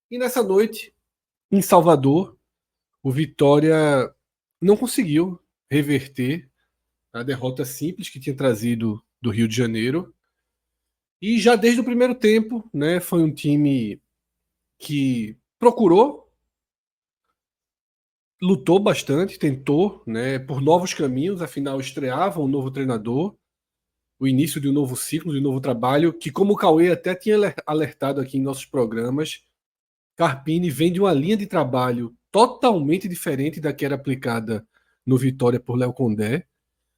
E nessa noite, em Salvador, o Vitória não conseguiu reverter a derrota simples que tinha trazido do Rio de Janeiro. E já desde o primeiro tempo, né, foi um time que procurou, lutou bastante, tentou, né, por novos caminhos, afinal estreava um novo treinador, o início de um novo ciclo, de um novo trabalho, que como o Cauê até tinha alertado aqui em nossos programas, Carpini vem de uma linha de trabalho totalmente diferente da que era aplicada no Vitória por Léo Condé.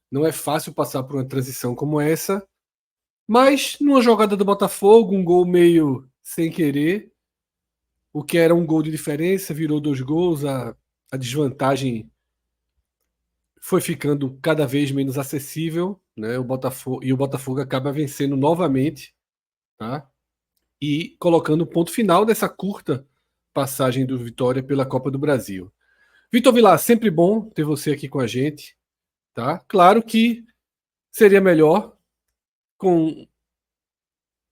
Não é fácil passar por uma transição como essa, mas numa jogada do Botafogo, um gol meio sem querer, o que era um gol de diferença virou 2 gols, a desvantagem foi ficando cada vez menos acessível, né? O Botafogo acaba vencendo novamente, tá? E colocando o ponto final dessa curta passagem do Vitória pela Copa do Brasil. Vitor Vilar, sempre bom ter você aqui com a gente, tá? Claro que seria melhor com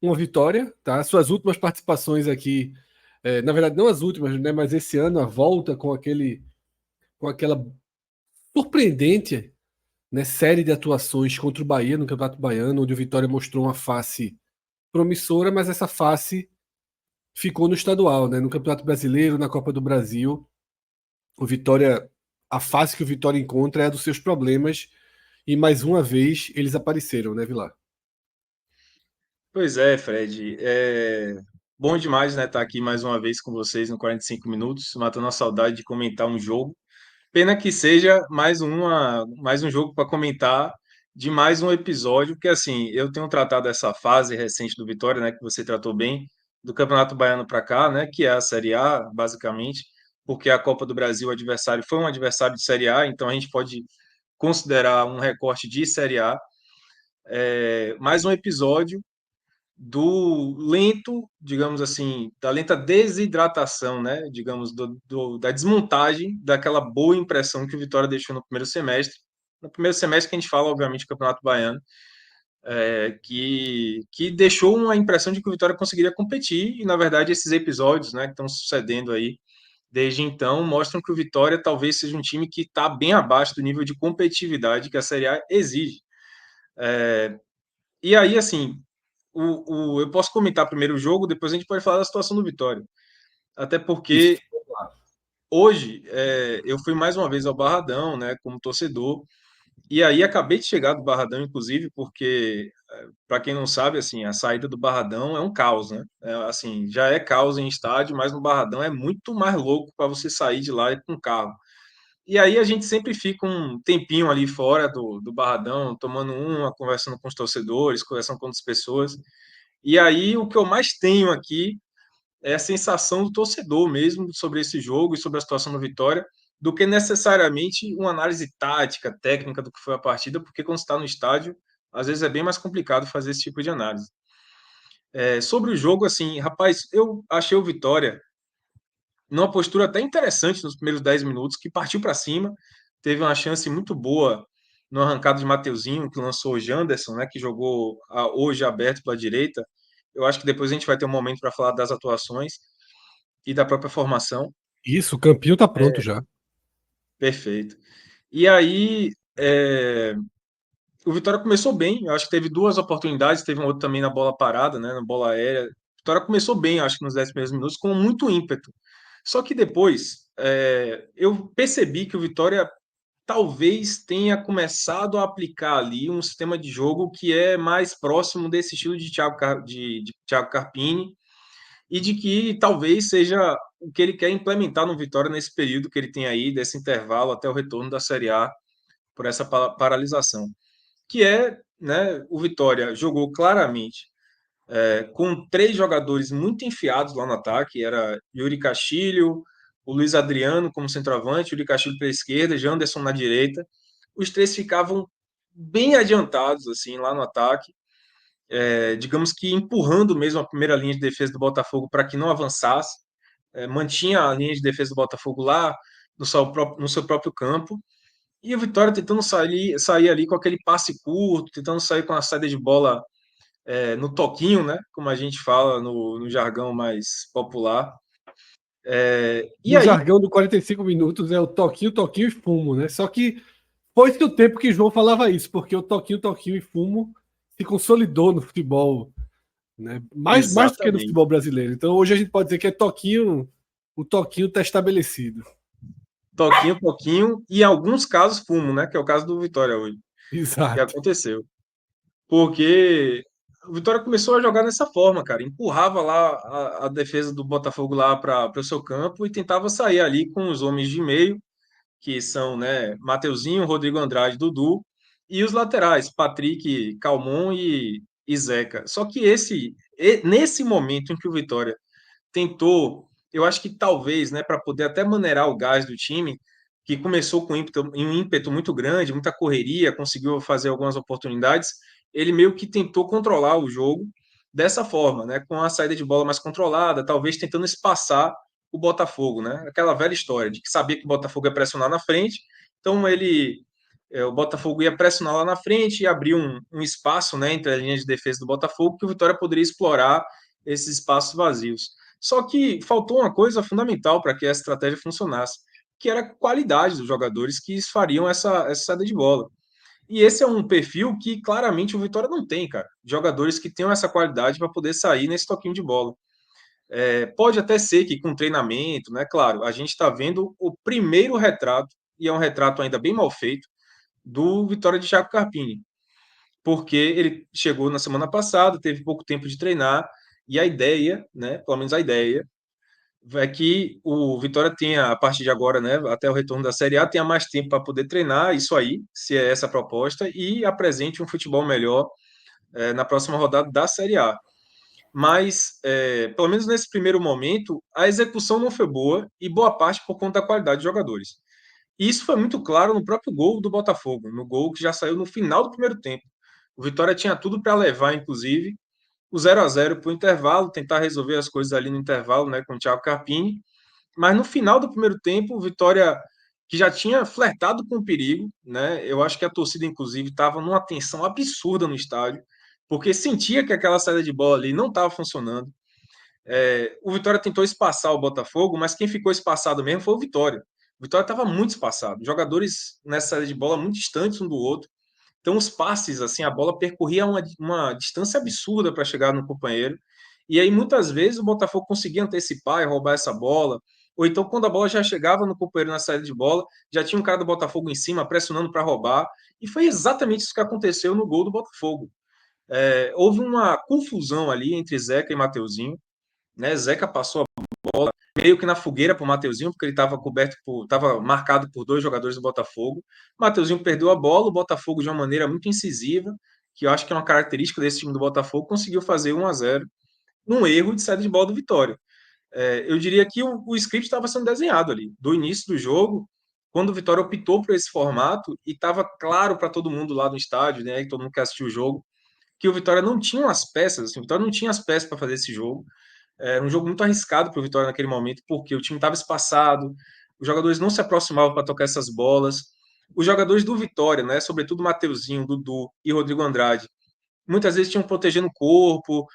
uma vitória, tá? Suas últimas participações aqui, na verdade não as últimas, né? Mas esse ano a volta com aquela surpreendente, né, série de atuações contra o Bahia no Campeonato Baiano, onde o Vitória mostrou uma face promissora, mas essa face ficou no estadual, né? No Campeonato Brasileiro, na Copa do Brasil, o Vitória, a face que o Vitória encontra é a dos seus problemas. E mais uma vez eles apareceram, né, Vilar? Pois é, Fred. É bom demais, né, estar aqui mais uma vez com vocês no 45 minutos, matando a saudade de comentar um jogo. Pena que seja mais um jogo para comentar de mais um episódio, porque assim, eu tenho tratado essa fase recente do Vitória, né, que você tratou bem, do Campeonato Baiano para cá, né, que é a Série A, basicamente, porque a Copa do Brasil, o adversário foi um adversário de Série A, então a gente pode considerar um recorte de Série A. Mais um episódio do lento, digamos assim, da lenta desidratação, né? Digamos, da desmontagem daquela boa impressão que o Vitória deixou no primeiro semestre. No primeiro semestre que a gente fala, obviamente, do Campeonato Baiano, que deixou uma impressão de que o Vitória conseguiria competir, e na verdade esses episódios, né, que estão sucedendo aí desde então, mostram que o Vitória talvez seja um time que está bem abaixo do nível de competitividade que a Série A exige. E aí, assim, eu posso comentar primeiro o jogo, depois a gente pode falar da situação do Vitória. Até Isso. porque hoje eu fui mais uma vez ao Barradão, né, como torcedor, e aí acabei de chegar do Barradão, inclusive, porque, para quem não sabe, assim, a saída do Barradão é um caos, né? Assim, já é caos em estádio, mas no Barradão é muito mais louco para você sair de lá com carro. E aí a gente sempre fica um tempinho ali fora do Barradão, tomando uma, conversando com os torcedores, conversando com outras pessoas. E aí o que eu mais tenho aqui é a sensação do torcedor mesmo sobre esse jogo e sobre a situação do Vitória, do que necessariamente uma análise tática, técnica do que foi a partida, porque quando está no estádio, às vezes é bem mais complicado fazer esse tipo de análise. Sobre o jogo, assim, rapaz, eu achei o Vitória numa postura até interessante nos primeiros 10 minutos, que partiu para cima, teve uma chance muito boa no arrancado de Mateuzinho, que lançou o Janderson, né, que jogou hoje aberto pela direita. Eu acho que depois a gente vai ter um momento para falar das atuações e da própria formação. Isso, o campinho tá pronto já. Perfeito. E aí, o Vitória começou bem, eu acho que teve duas oportunidades, teve um outro também na bola parada, né, na bola aérea. O Vitória começou bem, acho que nos 10 primeiros minutos, com muito ímpeto. Só que depois, eu percebi que o Vitória talvez tenha começado a aplicar ali um sistema de jogo que é mais próximo desse estilo de de Thiago Carpini, e de que talvez seja o que ele quer implementar no Vitória nesse período que ele tem aí, desse intervalo até o retorno da Série A, por essa paralisação. Que é, né, o Vitória jogou claramente com três jogadores muito enfiados lá no ataque, era Yuri Castilho, o Luiz Adriano como centroavante, Yuri Castilho pela esquerda, Janderson na direita. Os três ficavam bem adiantados assim lá no ataque, digamos que empurrando mesmo a primeira linha de defesa do Botafogo para que não avançasse, mantinha a linha de defesa do Botafogo lá no seu próprio campo, e o Vitória tentando sair ali com aquele passe curto, tentando sair com a saída de bola no toquinho, né? Como a gente fala no jargão mais popular. E No aí, jargão do 45 minutos é o toquinho e fumo, né? Só que foi-se o tempo que João falava isso, porque o toquinho e fumo se consolidou no futebol, né? Mais do que no exatamente, futebol brasileiro. Então hoje a gente pode dizer que é toquinho, o toquinho está estabelecido. toquinho, e em alguns casos fumo, né? Que é o caso do Vitória hoje, que Exato. aconteceu. Porque o Vitória começou a jogar dessa forma, cara. Empurrava lá a defesa do Botafogo lá para o seu campo e tentava sair ali com os homens de meio, que são, né, Mateuzinho, Rodrigo Andrade, Dudu, e os laterais, Patrick, Calmon e Zeca. Só que nesse momento em que o Vitória tentou, eu acho que talvez, né, para poder até maneirar o gás do time, que começou com um ímpeto muito grande, muita correria, conseguiu fazer algumas oportunidades, ele meio que tentou controlar o jogo dessa forma, né, com a saída de bola mais controlada, talvez tentando espaçar o Botafogo, né? Aquela velha história de que sabia que o Botafogo ia pressionar na frente, então o Botafogo ia pressionar lá na frente e abrir um espaço, né, entre a linha de defesa do Botafogo que o Vitória poderia explorar esses espaços vazios. Só que faltou uma coisa fundamental para que essa estratégia funcionasse, que era a qualidade dos jogadores que fariam essa saída de bola. E esse é um perfil que claramente o Vitória não tem, cara. Jogadores que tenham essa qualidade para poder sair nesse toquinho de bola. Pode até ser que com treinamento, né? Claro, a gente está vendo o primeiro retrato, e é um retrato ainda bem mal feito, do Vitória de Thiago Carpini, porque ele chegou na semana passada, teve pouco tempo de treinar, e a ideia, né? Pelo menos a ideia, é que o Vitória tenha, a partir de agora, né, até o retorno da Série A, tenha mais tempo para poder treinar, isso aí, se é essa a proposta, e apresente um futebol melhor na próxima rodada da Série A. Mas, pelo menos nesse primeiro momento, a execução não foi boa, e boa parte por conta da qualidade de jogadores. E isso foi muito claro no próprio gol do Botafogo, no gol que já saiu no final do primeiro tempo. O Vitória tinha tudo para levar, inclusive, o 0-0 para o intervalo, tentar resolver as coisas ali no intervalo, né, com o Thiago Carpini, mas no final do primeiro tempo, o Vitória, que já tinha flertado com o perigo, né? Eu acho que a torcida, inclusive, estava numa tensão absurda no estádio, porque sentia que aquela saída de bola ali não estava funcionando. O Vitória tentou espaçar o Botafogo, mas quem ficou espaçado mesmo foi o Vitória. O Vitória estava muito espaçado, jogadores nessa saída de bola muito distantes um do outro. Então, os passes, assim, a bola percorria uma distância absurda para chegar no companheiro. E aí, muitas vezes, o Botafogo conseguia antecipar e roubar essa bola. Ou então, quando a bola já chegava no companheiro na saída de bola, já tinha um cara do Botafogo em cima, pressionando para roubar. E foi exatamente isso que aconteceu no gol do Botafogo. Houve uma confusão ali entre Zeca e Mateuzinho, né? Zeca passou meio que na fogueira para o Mateuzinho, porque ele estava marcado por dois jogadores do Botafogo. O Mateuzinho perdeu a bola, o Botafogo, de uma maneira muito incisiva, que eu acho que é uma característica desse time do Botafogo, conseguiu fazer 1-0 num erro de saída de bola do Vitória. Eu diria que o script estava sendo desenhado ali, do início do jogo, quando o Vitória optou por esse formato, e estava claro para todo mundo lá no estádio, né, e todo mundo que assistiu o jogo, que o Vitória não tinha as peças, assim, o Vitória não tinha as peças para fazer esse jogo. Era um jogo muito arriscado para o Vitória naquele momento, porque o time estava espaçado, os jogadores não se aproximavam para tocar essas bolas. Os jogadores do Vitória, né, sobretudo Mateuzinho, Dudu e Rodrigo Andrade, muitas vezes tinham protegendo o corpo,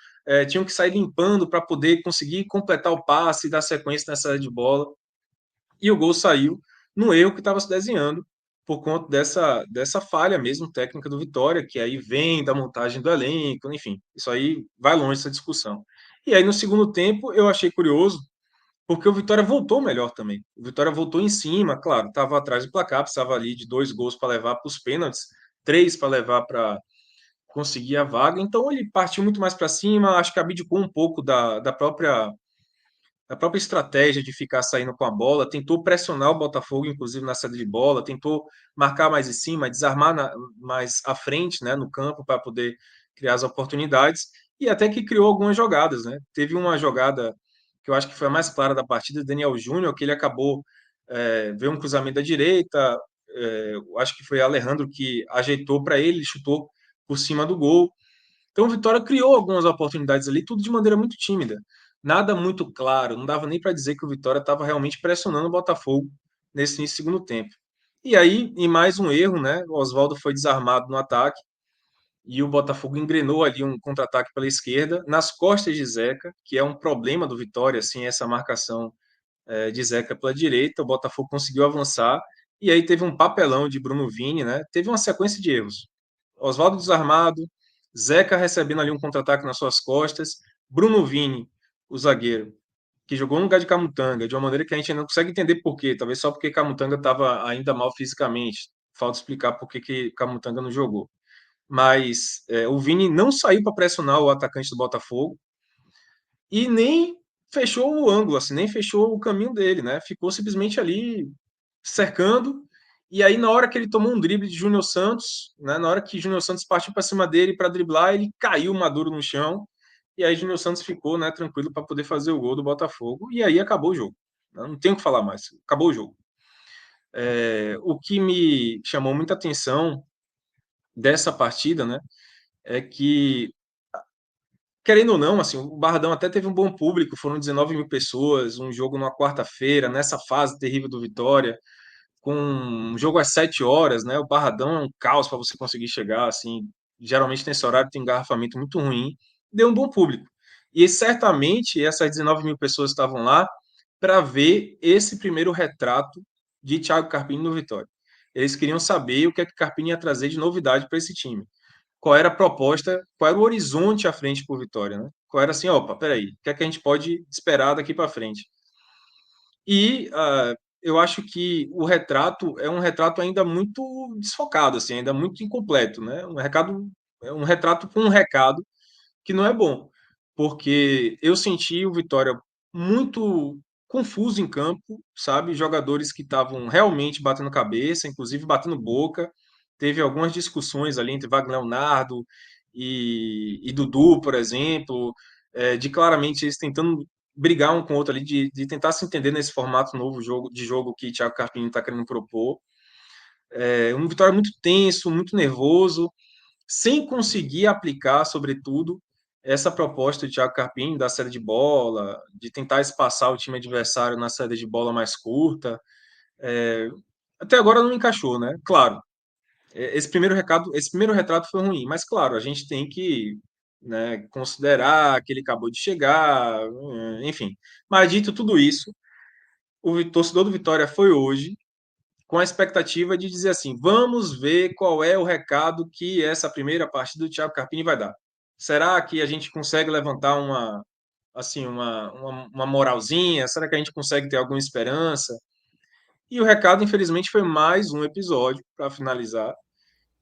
tinham que sair limpando para poder conseguir completar o passe e dar sequência nessa saída de bola. E o gol saiu no erro que estava se desenhando por conta dessa falha mesmo técnica do Vitória, que aí vem da montagem do elenco, enfim, isso aí vai longe essa discussão. E aí no segundo tempo eu achei curioso, porque o Vitória voltou melhor também. O Vitória voltou em cima, claro, estava atrás do placar, precisava ali de 2 gols para levar para os pênaltis, 3 para levar para conseguir a vaga, então ele partiu muito mais para cima, acho que abdicou um pouco da própria estratégia de ficar saindo com a bola, tentou pressionar o Botafogo, inclusive na saída de bola, tentou marcar mais em cima, desarmar mais à frente, né, no campo, para poder criar as oportunidades, e até que criou algumas jogadas. Né? Teve uma jogada que eu acho que foi a mais clara da partida, Daniel Júnior, que ele acabou, veio um cruzamento da direita, acho que foi Alejandro que ajeitou para ele, chutou por cima do gol, então o Vitória criou algumas oportunidades ali, tudo de maneira muito tímida. Nada muito claro, não dava nem para dizer que o Vitória estava realmente pressionando o Botafogo nesse início do segundo tempo. E aí, em mais um erro, né? O Oswaldo foi desarmado no ataque e o Botafogo engrenou ali um contra-ataque pela esquerda, nas costas de Zeca, que é um problema do Vitória, assim, essa marcação de Zeca pela direita, o Botafogo conseguiu avançar, e aí teve um papelão de Bruno Vini, né? Teve uma sequência de erros. Oswaldo desarmado, Zeca recebendo ali um contra-ataque nas suas costas, Bruno Vini, o zagueiro, que jogou no lugar de Camutanga, de uma maneira que a gente não consegue entender por quê, talvez só porque Camutanga estava ainda mal fisicamente, falta explicar por que Camutanga não jogou. Mas o Vini não saiu para pressionar o atacante do Botafogo, e nem fechou o ângulo, assim, nem fechou o caminho dele, né? Ficou simplesmente ali cercando. E aí, na hora que ele tomou um drible de Júnior Santos, né? Na hora que Júnior Santos partiu para cima dele para driblar, ele caiu maduro no chão. E aí, Júnior Santos ficou, né, tranquilo para poder fazer o gol do Botafogo. E aí acabou o jogo. Não tenho o que falar mais. Acabou o jogo. O que me chamou muita atenção dessa partida, né, é que querendo ou não, assim, o Barradão até teve um bom público, foram 19 mil pessoas, um jogo numa quarta-feira, nessa fase terrível do Vitória, com um jogo às 7 horas, né? O Barradão é um caos para você conseguir chegar, assim, geralmente nesse horário tem engarrafamento muito ruim, deu um bom público. E certamente essas 19 mil pessoas estavam lá para ver esse primeiro retrato de Thiago Carpini no Vitória. Eles queriam saber o que é que Carpini ia trazer de novidade para esse time, qual era a proposta, qual era o horizonte à frente por Vitória, né? Qual era assim, opa, peraí, o que é que a gente pode esperar daqui para frente? E eu acho que o retrato é um retrato ainda muito desfocado, assim, ainda muito incompleto, né? É um retrato com um recado que não é bom, porque eu senti o Vitória muito confuso em campo, sabe? Jogadores que estavam realmente batendo cabeça, inclusive batendo boca. Teve algumas discussões ali entre Wagner Leonardo e Dudu, por exemplo, de claramente eles tentando brigar um com o outro ali, de tentar se entender nesse formato novo de jogo que Thiago Carpini está querendo propor. Um Vitória muito tenso, muito nervoso, sem conseguir aplicar, sobretudo, essa proposta de Thiago Carpini da saída de bola, de tentar espaçar o time adversário na saída de bola mais curta. Até agora não encaixou, né? Claro, esse primeiro retrato foi ruim, mas claro, a gente tem que, né, considerar que ele acabou de chegar, enfim. Mas dito tudo isso, o torcedor do Vitória foi hoje com a expectativa de dizer assim: vamos ver qual é o recado que essa primeira partida do Thiago Carpini vai dar. Será que a gente consegue levantar uma moralzinha? Será que a gente consegue ter alguma esperança? E o recado, infelizmente, foi mais um episódio, para finalizar,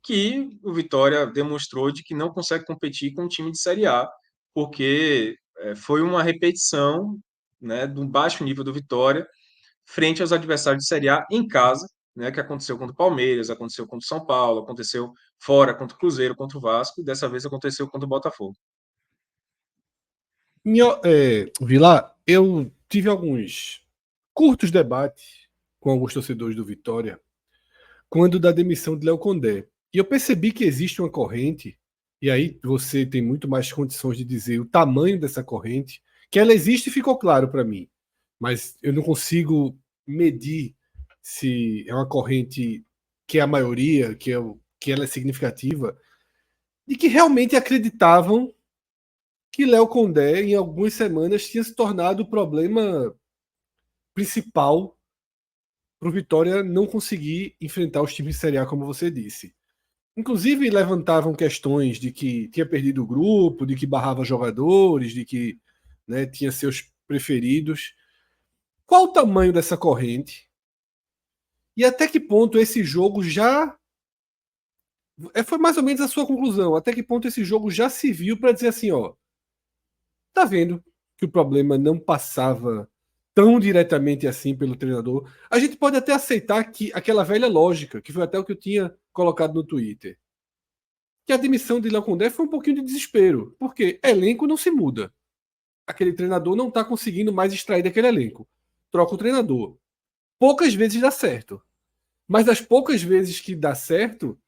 que o Vitória demonstrou de que não consegue competir com um time de Série A, porque foi uma repetição, né, do baixo nível do Vitória frente aos adversários de Série A em casa, né, que aconteceu contra o Palmeiras, aconteceu contra o São Paulo, aconteceu fora contra o Cruzeiro, contra o Vasco, e dessa vez aconteceu contra o Botafogo. Vila, eu tive alguns curtos debates com alguns torcedores do Vitória quando da demissão de Léo Condé. E eu percebi que existe uma corrente, e aí você tem muito mais condições de dizer o tamanho dessa corrente, que ela existe e ficou claro para mim, mas eu não consigo medir se é uma corrente que é a maioria, que ela é significativa, de que realmente acreditavam que Léo Condé, em algumas semanas, tinha se tornado o problema principal para o Vitória não conseguir enfrentar os times de Série A, como você disse. Inclusive, levantavam questões de que tinha perdido o grupo, de que barrava jogadores, de que, né, tinha seus preferidos. Qual o tamanho dessa corrente? E até que ponto esse jogo já. Foi mais ou menos a sua conclusão. Até que ponto esse jogo já se viu para dizer assim: ó, tá vendo que o problema não passava tão diretamente assim pelo treinador? A gente pode até aceitar que aquela velha lógica, que foi até o que eu tinha colocado no Twitter, que a demissão de Léo Condé foi um pouquinho de desespero, porque elenco não se muda. Aquele treinador não está conseguindo mais extrair daquele elenco. Troca o treinador. Poucas vezes dá certo. Mas as poucas vezes que dá certo,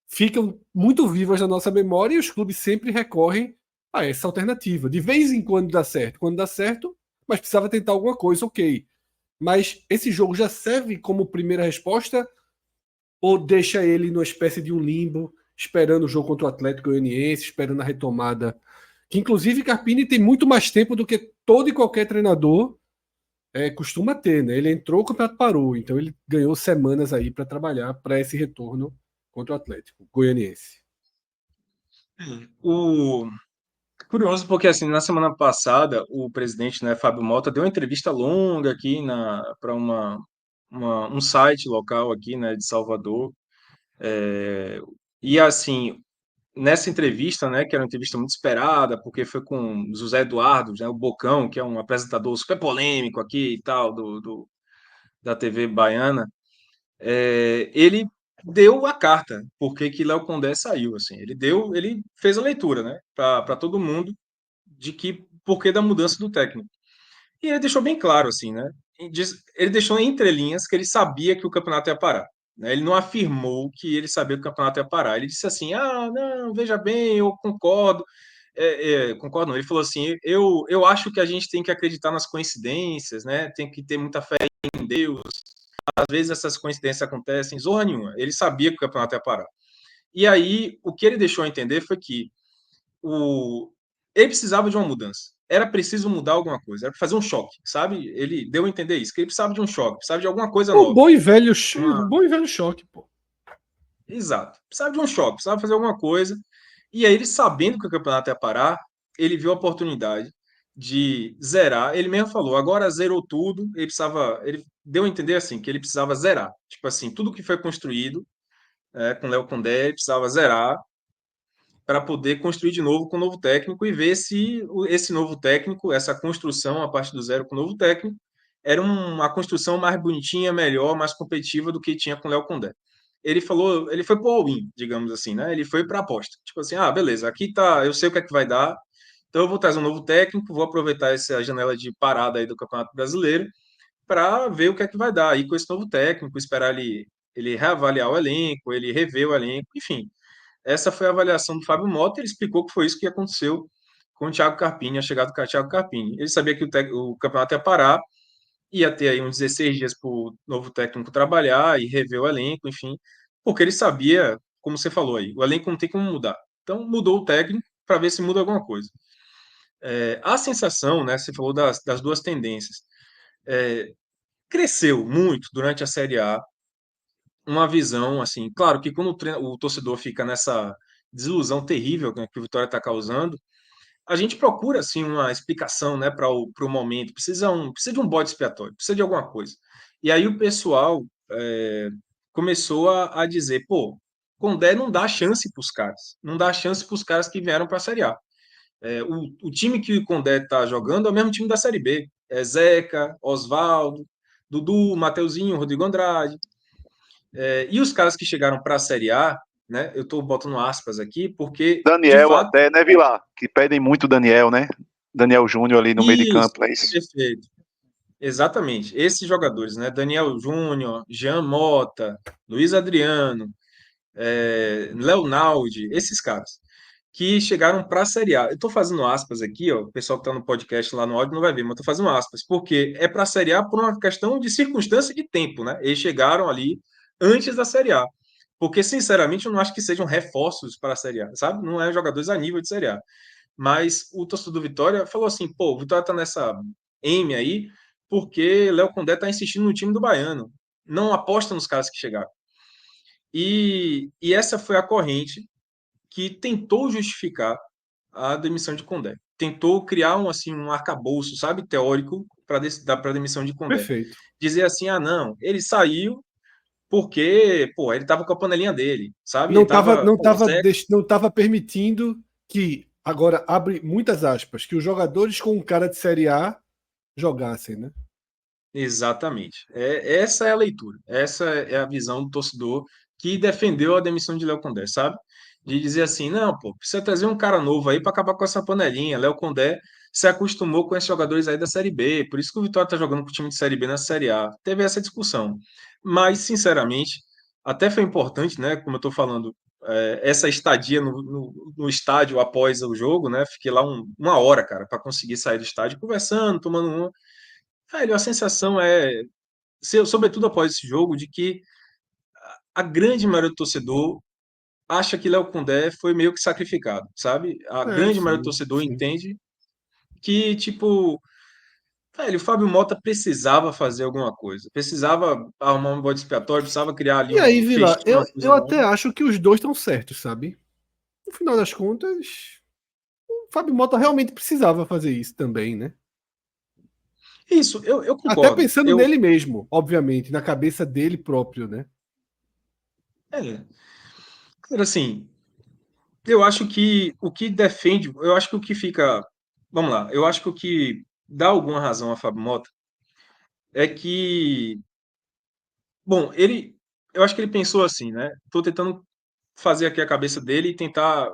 ficam muito vivas na nossa memória e os clubes sempre recorrem a essa alternativa. De vez em quando dá certo. Quando dá certo, mas precisava tentar alguma coisa, ok. Mas esse jogo já serve como primeira resposta ou deixa ele numa espécie de um limbo, esperando o jogo contra o Atlético Goianiense, esperando a retomada? Que inclusive Carpini tem muito mais tempo do que todo e qualquer treinador costuma ter, né? Ele entrou, o campeonato parou, então ele ganhou semanas aí para trabalhar para esse retorno contra o Atlético Goianiense. O curioso porque assim, na semana passada, o presidente, né, Fábio Mota, deu uma entrevista longa aqui para um site local aqui, né, de Salvador. E assim, nessa entrevista, né, que era uma entrevista muito esperada, porque foi com José Eduardo, né, o Bocão, que é um apresentador super polêmico aqui e tal, da TV baiana, ele deu a carta, porque que Léo Condé saiu, assim, ele fez a leitura, né, para todo mundo, de que porquê da mudança do técnico. E ele deixou bem claro, assim, né, ele deixou entre linhas que ele sabia que o campeonato ia parar. Né? Ele não afirmou que ele sabia que o campeonato ia parar. Ele disse assim: ah, não, veja bem, eu concordo. Concordo, não. Ele falou assim: eu acho que a gente tem que acreditar nas coincidências, né? Tem que ter muita fé em Deus. Às vezes essas coincidências acontecem, zorra nenhuma. Ele sabia que o campeonato ia parar. E aí, o que ele deixou a entender foi que ele precisava de uma mudança. Era preciso mudar alguma coisa, era para fazer um choque, sabe? Ele deu a entender isso, que ele precisava de um choque, precisava de alguma coisa Um nova. bom e velho, um Uma... bom e velho choque, pô. Exato. Precisava de um choque, precisava fazer alguma coisa. E aí, ele sabendo que o campeonato ia parar, ele viu a oportunidade de zerar. Ele mesmo falou, agora zerou tudo. Ele deu a entender assim, que ele precisava zerar. Tipo assim, tudo que foi construído com o Léo Condé, ele precisava zerar para poder construir de novo com o novo técnico e ver se esse novo técnico, essa construção a partir do zero com o novo técnico, era uma construção mais bonitinha, melhor, mais competitiva do que tinha com o Léo Condé. Ele falou, ele foi pro all-in, digamos assim, né? Ele foi para a aposta. Tipo assim, ah, beleza, aqui tá, eu sei o que é que vai dar, então eu vou trazer um novo técnico, vou aproveitar essa janela de parada aí do Campeonato Brasileiro para ver o que é que vai dar aí com esse novo técnico, esperar ele reavaliar o elenco, ele rever o elenco, enfim. Essa foi a avaliação do Fábio Mota, ele explicou que foi isso que aconteceu com o Thiago Carpini, a chegada do Thiago Carpini. Ele sabia que o campeonato ia parar, ia ter aí uns 16 dias para o novo técnico trabalhar e rever o elenco, enfim, porque ele sabia, como você falou aí, o elenco não tem como mudar. Então mudou o técnico para ver se muda alguma coisa. A sensação, né, você falou das duas tendências, cresceu muito durante a Série A uma visão, assim, claro que quando o torcedor fica nessa desilusão terrível, né, que o Vitória está causando, a gente procura, assim, uma explicação, né, para o momento, precisa de um bode expiatório, precisa de alguma coisa. E aí o pessoal começou a dizer, pô, Condé não dá chance para os caras, não dá chance para os caras que vieram para a Série A. O time que o Condé está jogando é o mesmo time da Série B, é Zeca, Osvaldo, Dudu, Mateuzinho, Rodrigo Andrade, e os caras que chegaram para a Série A, né? Eu estou botando aspas aqui, porque, de Daniel fato, até, né, Vilar? Que pedem muito Daniel, né? Daniel Júnior ali no meio de isso, campo, é isso? perfeito. Exatamente. Esses jogadores, né? Daniel Júnior, Jean Mota, Luiz Adriano, Leonaldi, esses caras que chegaram para a Série A. Eu estou fazendo aspas aqui, ó, o pessoal que está no podcast lá no áudio não vai ver, mas estou fazendo aspas, porque é para a Série A por uma questão de circunstância e tempo, né? Eles chegaram ali antes da Série A. Porque, sinceramente, eu não acho que sejam reforços para a Série A, sabe? Não é jogadores a nível de Série A. Mas o torcedor do Vitória falou assim: pô, o Vitória tá nessa M aí, porque Léo Condé tá insistindo no time do Baiano. Não aposta nos caras que chegaram. E essa foi a corrente que tentou justificar a demissão de Condé. Tentou criar um arcabouço, sabe, teórico para a demissão de Condé. Perfeito. Dizer assim: ah, não, ele saiu porque, pô, ele tava com a panelinha dele, sabe? Não Ele estava tava, não pô, tava, Zé, não tava permitindo que, agora abre muitas aspas, que os jogadores com um cara de Série A jogassem, né? exatamente. Essa é a leitura, essa é a visão do torcedor que defendeu a demissão de Léo Condé, sabe? De dizer assim, não, pô, precisa trazer um cara novo aí para acabar com essa panelinha. Léo Condé se acostumou com esses jogadores aí da Série B, por isso que o Vitória está jogando com o time de Série B na Série A. Teve essa discussão. Mas, sinceramente, até foi importante, né? Como eu estou falando, essa estadia no estádio após o jogo, né? Fiquei lá uma hora, cara, para conseguir sair do estádio conversando, tomando uma. Velho, a sensação sobretudo após esse jogo, de que a grande maioria do torcedor acha que Léo Condé foi meio que sacrificado, sabe? A grande maioria do Sim, torcedor sim. entende que, tipo, Velho, o Fábio Mota precisava fazer alguma coisa, precisava arrumar um bode expiatório, precisava criar ali E aí, um Vila, festinho, eu, uma coisa eu até nova. acho que os dois estão certos, sabe? No final das contas, o Fábio Mota realmente precisava fazer isso também, né? Isso, eu Até concordo. pensando nele mesmo, obviamente, na cabeça dele próprio, né? É, cara, assim, eu acho que o que defende, eu acho que o que fica, vamos lá, eu acho que o que dá alguma razão a Fábio Mota é que, bom, eu acho que ele pensou assim, né? Tô tentando fazer aqui a cabeça dele e tentar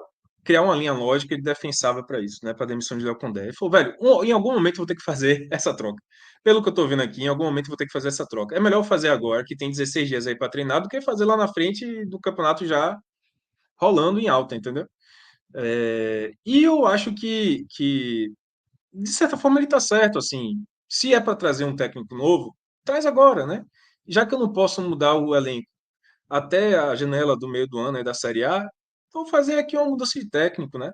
criar uma linha lógica e defensável para isso, né? Para demissão de Léo Condé. Ele falou, velho, em algum momento eu vou ter que fazer essa troca. Pelo que eu tô vendo aqui, em algum momento eu vou ter que fazer essa troca. É melhor eu fazer agora, que tem 16 dias aí para treinar, do que fazer lá na frente do campeonato já rolando em alta, entendeu? E eu acho que, de certa forma, ele tá certo, assim. Se é para trazer um técnico novo, traz agora, né? Já que eu não posso mudar o elenco até a janela do meio do ano aí da Série A, vou fazer aqui uma mudança de técnico, né?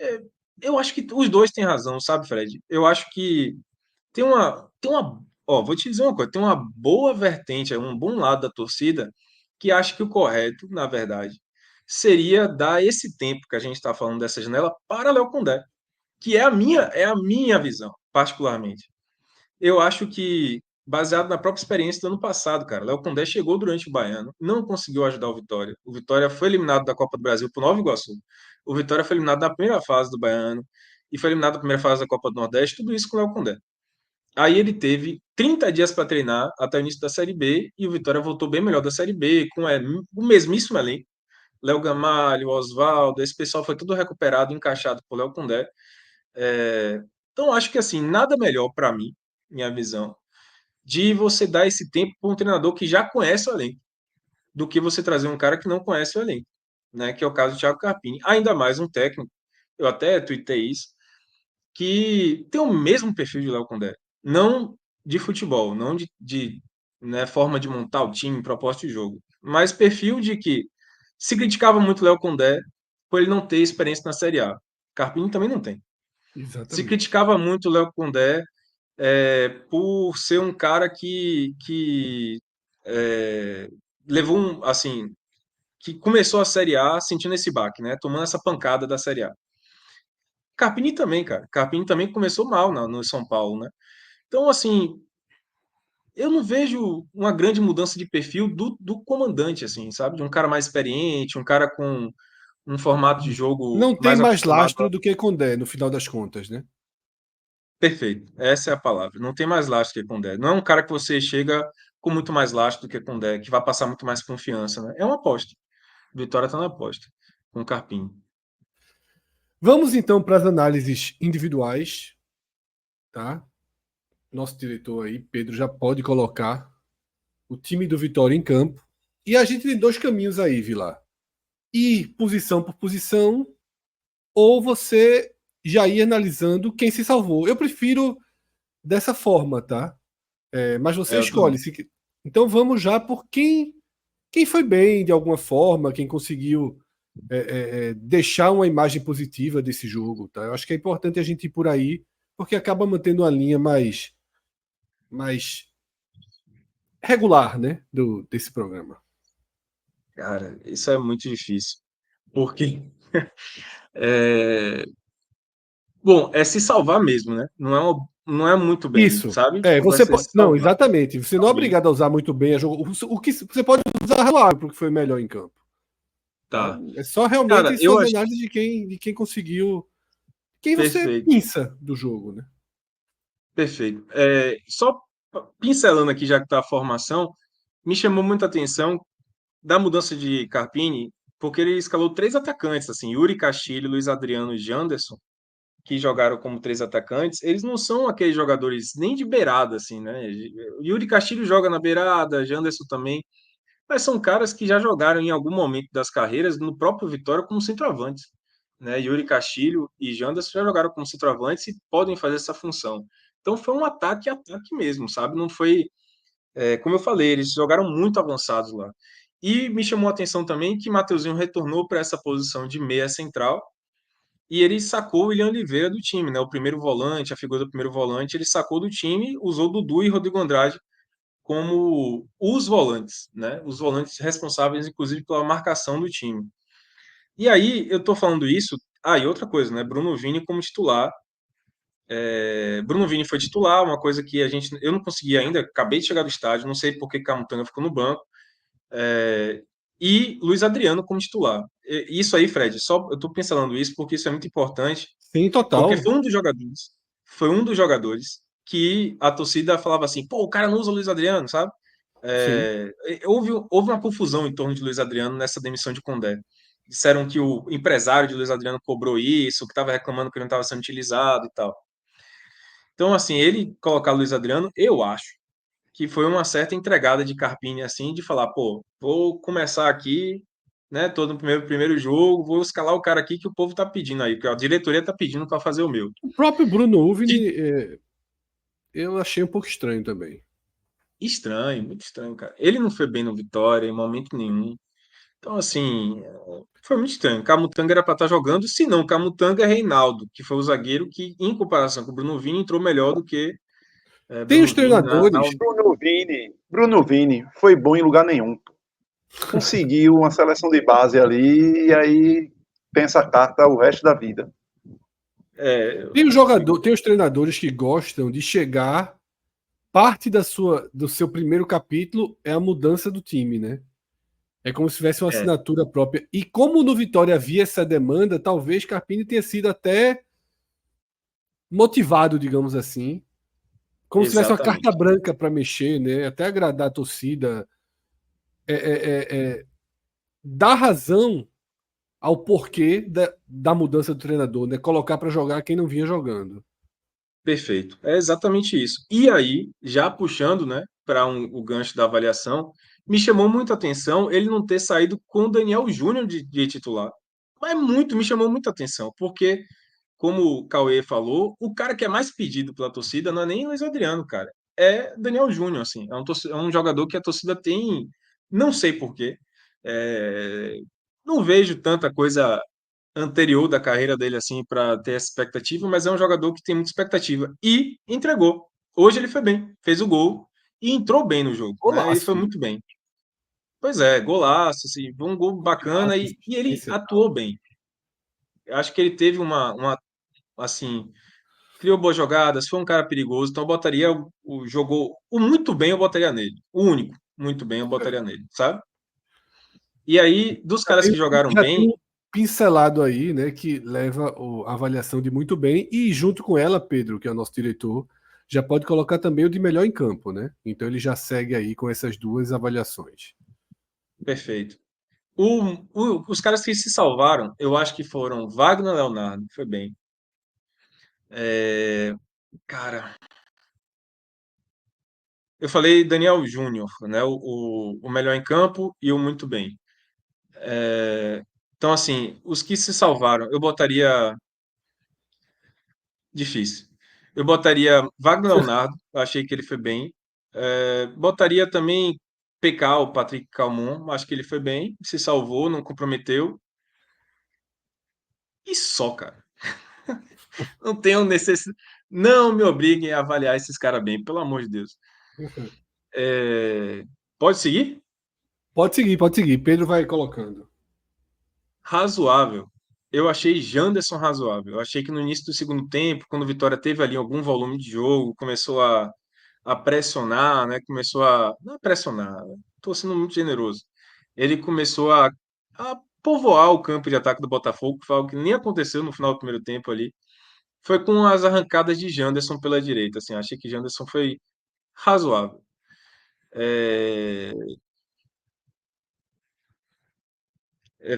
É, eu acho que os dois têm razão, sabe, Fred? Eu acho que vou te dizer uma coisa, tem uma boa vertente, um bom lado da torcida que acha que o correto, na verdade, seria dar esse tempo que a gente está falando dessa janela para Léo Condé, que é a minha visão, particularmente. Eu acho que, baseado na própria experiência do ano passado, cara, Léo Condé chegou durante o Baiano, não conseguiu ajudar o Vitória. O Vitória foi eliminado da Copa do Brasil por Nova Iguaçu. O Vitória foi eliminado na primeira fase do Baiano e foi eliminado na primeira fase da Copa do Nordeste, tudo isso com o Léo Condé. Aí ele teve 30 dias para treinar até o início da Série B e o Vitória voltou bem melhor da Série B, com o mesmíssimo elenco. Léo Gamalho, Oswaldo, esse pessoal foi tudo recuperado, encaixado por Léo Condé. Então, acho que assim, nada melhor para mim, minha visão, de você dar esse tempo para um treinador que já conhece o elenco, do que você trazer um cara que não conhece o elenco, né? Que é o caso do Thiago Carpini. Ainda mais um técnico, eu até tuitei isso, que tem o mesmo perfil de Léo Condé. Não de futebol, não de né, forma de montar o time, proposta de jogo, mas perfil de que se criticava muito o Léo Condé por ele não ter experiência na Série A. Carpini também não tem. Se Exatamente. criticava muito o Léo Condé por ser um cara que é, levou assim, que começou a Série A sentindo esse baque, né? Tomando essa pancada da Série A. Carpini também, cara. Carpini também começou mal no São Paulo, né? Então, assim, eu não vejo uma grande mudança de perfil do comandante, assim, sabe? De um cara mais experiente, um cara com um formato de jogo Não tem mais mais acostumado. lastro do que Condé, no final das contas, né? Perfeito, essa é a palavra. Não tem mais lastro que Condé. Não é um cara que você chega com muito mais lastro do que Condé, que vai passar muito mais confiança, né? É uma aposta. Vitória está na aposta, com o Carpini. Vamos então para as análises individuais, tá? Nosso diretor aí, Pedro, já pode colocar o time do Vitória em campo. E a gente tem dois caminhos aí, Vilar. Ir posição por posição, ou você já ir analisando quem se salvou. Eu prefiro dessa forma, tá? Mas você Eu também. escolhe. Então vamos já por quem foi bem de alguma forma, quem conseguiu deixar uma imagem positiva desse jogo, tá? Eu acho que é importante a gente ir por aí, porque acaba mantendo uma linha mais regular, né, desse programa. Cara, isso é muito difícil. Porque, é, bom, é se salvar mesmo, né? Não é muito bem, Isso. sabe? Tipo, vai Você ser pode. se Não, salvar. exatamente. Você não é Alguém. obrigado a usar muito bem a jogo. O que você pode usar razoável porque foi melhor em campo. Tá? Tá. É só Cara, realmente eu suas acho análises de quem conseguiu. Quem você perfeito, pensa do jogo, né? perfeito. Só pincelando aqui, já que tá a formação, me chamou muita atenção da mudança de Carpini, porque ele escalou três atacantes, assim, Yuri Castilho, Luiz Adriano e Janderson, que jogaram como três atacantes. Eles não são aqueles jogadores nem de beirada, assim, né? Yuri Castilho joga na beirada, Janderson também, mas são caras que já jogaram em algum momento das carreiras no próprio Vitória como centroavantes, né? Yuri Castilho e Janderson já jogaram como centroavantes e podem fazer essa função. Então foi um ataque mesmo, sabe? Não foi como eu falei, eles jogaram muito avançados lá. E me chamou a atenção também que Mateuzinho retornou para essa posição de meia central e ele sacou o William Oliveira do time, né? O primeiro volante, a figura do primeiro volante, ele sacou do time, usou Dudu e Rodrigo Andrade como os volantes, né? Os volantes responsáveis, inclusive, pela marcação do time. E aí, eu tô falando isso. Ah, e outra coisa, né? Bruno Vini como titular. Bruno Vini foi titular, uma coisa que eu não consegui ainda, acabei de chegar do estádio, não sei por que Camutanga ficou no banco. E Luiz Adriano como titular. Isso aí, Fred, só eu tô pincelando isso porque isso é muito importante, Sim, porque total. foi um dos jogadores que a torcida falava assim, pô, o cara não usa o Luiz Adriano, sabe? Sim. Houve uma confusão em torno de Luiz Adriano nessa demissão de Condé. Disseram que o empresário de Luiz Adriano cobrou isso, que estava reclamando que ele não estava sendo utilizado e tal. Então, assim, ele colocar Luiz Adriano, eu acho que foi uma certa entregada de Carpini, assim, de falar, pô, vou começar aqui, né, todo no primeiro jogo, vou escalar o cara aqui que o povo tá pedindo aí, porque a diretoria tá pedindo para fazer o meu. O próprio Bruno De Uvini, eu achei um pouco estranho também. estranho, muito estranho, cara. Ele não foi bem no Vitória em momento nenhum. Então, assim, foi muito estranho. Camutanga era para estar jogando, se não, Camutanga é Reinaldo, que foi o zagueiro que, em comparação com o Bruno Vini, entrou melhor do que Tem os Bruno Vini treinadores. Bruno Vini foi bom em lugar nenhum. Conseguiu uma seleção de base ali e aí pensa a carta o resto da vida. Tem os assim, jogador, tem os treinadores que gostam de chegar. Parte do seu primeiro capítulo é a mudança do time, né? É como se tivesse uma é, assinatura própria. E como no Vitória havia essa demanda, talvez Carpini tenha sido até motivado, digamos assim, como se tivesse uma carta exatamente. branca para mexer, né? Até agradar a torcida, dar razão ao porquê da mudança do treinador, né? Colocar para jogar quem não vinha jogando. Perfeito. É exatamente isso. E aí, já puxando, né, para o gancho da avaliação, me chamou muita atenção ele não ter saído com o Daniel Júnior de titular. Mas me chamou muita atenção, porque, como o Cauê falou, o cara que é mais pedido pela torcida não é nem Luiz Adriano, cara. É Daniel Júnior, assim. É um jogador que a torcida tem, não sei por quê. É, não vejo tanta coisa anterior da carreira dele assim para ter essa expectativa, mas é um jogador que tem muita expectativa e entregou. Hoje ele foi bem, fez o gol e entrou bem no jogo, né? Ele foi Golaço, né? muito bem. Pois é, golaço, assim, foi um gol bacana Passe, e ele assistência e atuou tal. bem. Eu acho que ele teve assim, criou boas jogadas, foi um cara perigoso, então eu botaria jogou o muito bem, eu botaria nele. O único, muito bem, eu botaria nele, sabe? E aí, dos caras que jogaram Já tem bem, um pincelado aí, né, que leva a avaliação de muito bem, e junto com ela, Pedro, que é o nosso diretor, já pode colocar também o de melhor em campo, né? Então ele já segue aí com essas duas avaliações. perfeito. Os caras que se salvaram, eu acho que foram Wagner Leonardo, foi bem. É, cara, eu falei Daniel Júnior, né? O melhor em campo e o muito bem. Então, assim, os que se salvaram, eu botaria. Difícil. Eu botaria Wagner Leonardo, eu achei que ele foi bem. Botaria também PK, o Patrick Calmon, acho que ele foi bem, se salvou, não comprometeu. E só, cara. Não tenho necessidade. Não me obriguem a avaliar esses caras bem, pelo amor de Deus. É, Pode seguir? Pode seguir, pode seguir. Pedro vai colocando. Razoável. Eu achei Janderson razoável. Eu achei que no início do segundo tempo, quando o Vitória teve ali algum volume de jogo, começou a pressionar, né? Começou a. Não é pressionar, estou sendo muito generoso. Ele começou a povoar o campo de ataque do Botafogo, que foi algo que nem aconteceu no final do primeiro tempo ali. Foi com as arrancadas de Janderson pela direita. Assim, achei que Janderson foi razoável. É...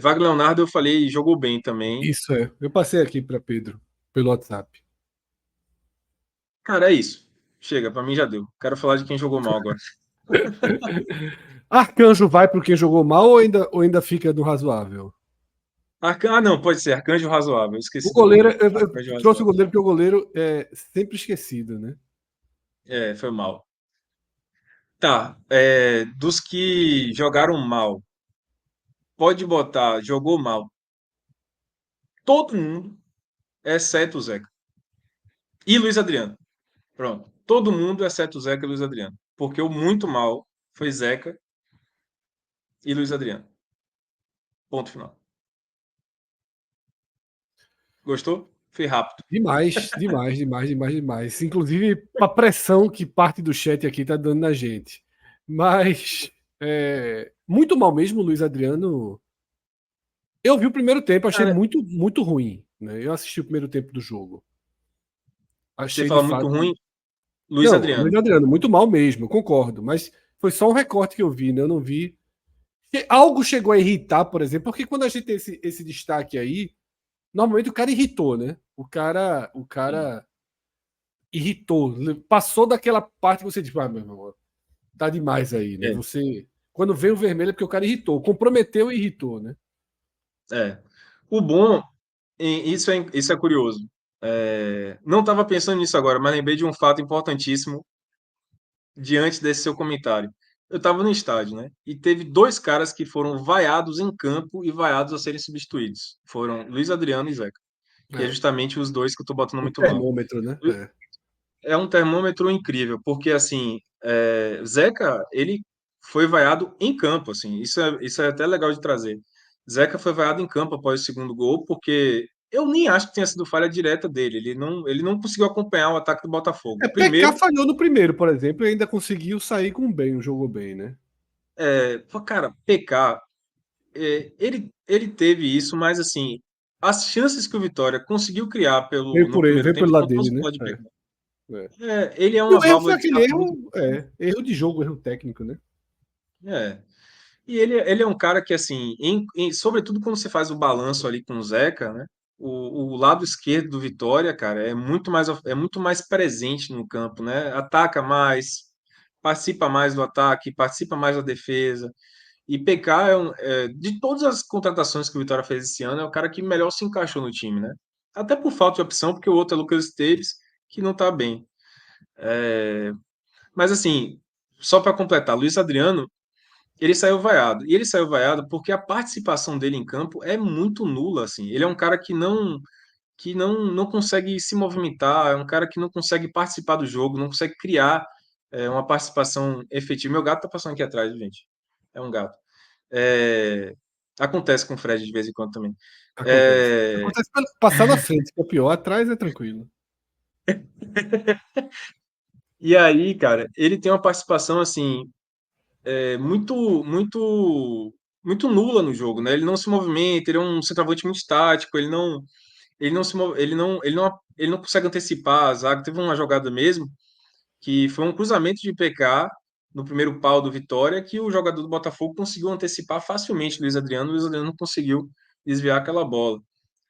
Wagner Leonardo, eu falei, jogou bem também. Isso é. Eu passei aqui para Pedro pelo WhatsApp. Cara, é isso. Chega, pra mim já deu. Quero falar de quem jogou mal agora. Arcanjo vai para quem jogou mal ou ainda fica no razoável? Ah, não, pode ser. Arcanjo razoável. Eu O esqueci do goleiro, goleiro. eu Arcanjo trouxe o razoável. goleiro porque o goleiro é sempre esquecido, né? Foi mal. Tá. Dos que jogaram mal, pode botar, jogou mal. Todo mundo. exceto o Zeca. E Luiz Adriano. Pronto. Todo mundo, exceto o Zeca e Luiz Adriano. Porque o muito mal foi Zeca e Luiz Adriano. Ponto final. Gostou? Foi rápido. Demais, demais, demais, demais, demais. Inclusive, a pressão que parte do chat aqui tá dando na gente. Mas, muito mal mesmo, o Luiz Adriano. Eu vi o primeiro tempo, achei Cara, muito, muito ruim. Né? Eu assisti o primeiro tempo do jogo. você Achei de fala muito fato. ruim, Luiz Não, Luiz Adriano. Adriano, muito mal mesmo, eu concordo. Mas foi só um recorte que eu vi, né? Eu não vi. Algo chegou a irritar, por exemplo, porque quando a gente tem esse destaque aí, normalmente o cara irritou, né? Sim. O cara irritou, passou daquela parte que você diz, ah, meu irmão, tá demais aí, né? É, Você, quando vem o vermelho é porque o cara irritou, comprometeu e irritou, né? é. O bom, isso é curioso. Não estava pensando nisso agora, mas lembrei de um fato importantíssimo diante desse seu comentário. Eu estava no estádio, né? E teve dois caras que foram vaiados em campo e vaiados a serem substituídos. Foram Luiz Adriano e Zeca, que é É, justamente os dois que eu estou botando o muito mal. termômetro, né? É. É um termômetro incrível, porque assim, Zeca, ele foi vaiado em campo, assim, isso é até legal de trazer. Zeca foi vaiado em campo após o segundo gol, porque eu nem acho que tenha sido falha direta dele, ele não conseguiu acompanhar o ataque do Botafogo. PK Primeiro, falhou no primeiro, por exemplo, e ainda conseguiu sair com bem, jogou bem, né? cara, PK, ele teve isso, mas assim, as chances que o Vitória conseguiu criar Veio no por ele, primeiro veio tempo pelo lado foram dele, todas né? bolas de PK. É. Ele é E uma o erro foi válvula de aquele escape muito. erro de jogo, erro técnico, né? É. E ele é um cara que, assim, sobretudo quando você faz o balanço ali com o Zeca, né? O lado esquerdo do Vitória, cara, é muito mais presente no campo, né? Ataca mais, participa mais do ataque, participa mais da defesa. E PK de todas as contratações que o Vitória fez esse ano, é o cara que melhor se encaixou no time, né? Até por falta de opção, porque o outro é Lucas Esteves, que não tá bem. Mas assim, só para completar, Luiz Adriano ele saiu vaiado. E ele saiu vaiado porque a participação dele em campo é muito nula, assim. Ele é um cara que não consegue se movimentar, é um cara que não consegue participar do jogo, não consegue criar uma participação efetiva. Meu gato tá passando aqui atrás, gente. É um gato. É, acontece com o Fred de vez em quando também. Acontece. É, Acontece passar na frente, que é pior, atrás é tranquilo. e aí, cara, ele tem uma participação assim muito, muito, muito nula no jogo, né? Ele não se movimenta, ele é um centroavante muito estático, ele não se move, ele não consegue antecipar a zaga. Teve uma jogada mesmo que foi um cruzamento de PK no primeiro pau do Vitória que o jogador do Botafogo conseguiu antecipar facilmente o Luiz Adriano não conseguiu desviar aquela bola.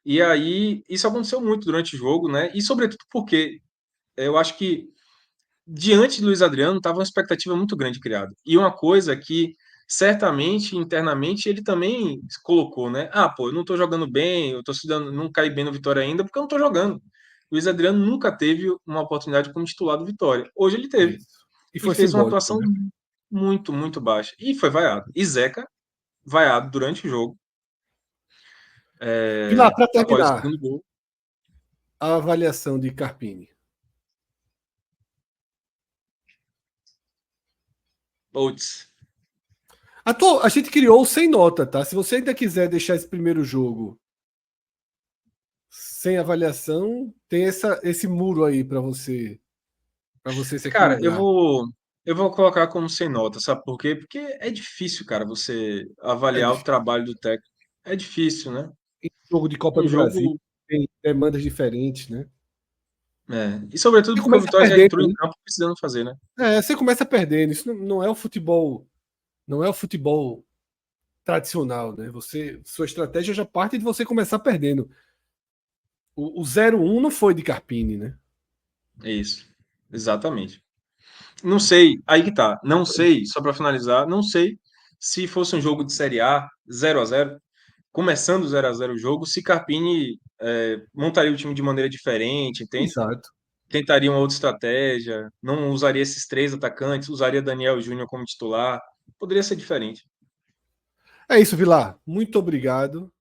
E aí isso aconteceu muito durante o jogo, né? E sobretudo porque eu acho que diante do Luiz Adriano, estava uma expectativa muito grande criada. E uma coisa que, certamente, internamente, ele também colocou, né? Ah, pô, eu não estou jogando bem, eu tô não caí bem no Vitória ainda, porque eu não estou jogando. Luiz Adriano nunca teve uma oportunidade como titular do Vitória. Hoje ele teve. Isso. E E foi fez uma simbólico, atuação né? muito, muito baixa. E foi vaiado. E Zeca, vaiado durante o jogo, E lá, para após o terminar, segundo gol. a avaliação de Carpini. Putz. A gente criou sem nota, tá? Se você ainda quiser deixar esse primeiro jogo sem avaliação, tem esse muro aí para você se Cara, eu equilibrar. vou, eu vou colocar como sem nota, sabe por quê? Porque é difícil, cara, você É avaliar o difícil. trabalho do técnico. É difícil, né? Em jogo de Copa Um do Brasil jogo. tem demandas diferentes, né? E sobretudo Você porque o começa Vitória já perdendo, entrou em né? campo precisando fazer, né? Você começa perdendo. Isso não é o futebol, não é o futebol tradicional, né? Sua estratégia já parte de você começar perdendo. O 0-1 não foi de Carpini, né? É isso. Exatamente. Não sei, aí que tá. Não sei, só para finalizar, não sei se fosse um jogo de Série A, 0-0, começando 0-0 o jogo, se Carpini montaria o time de maneira diferente, entende? Exato. Tentaria uma outra estratégia, não usaria esses três atacantes, usaria Daniel Júnior como titular. Poderia ser diferente. É isso, Vilar. Muito obrigado.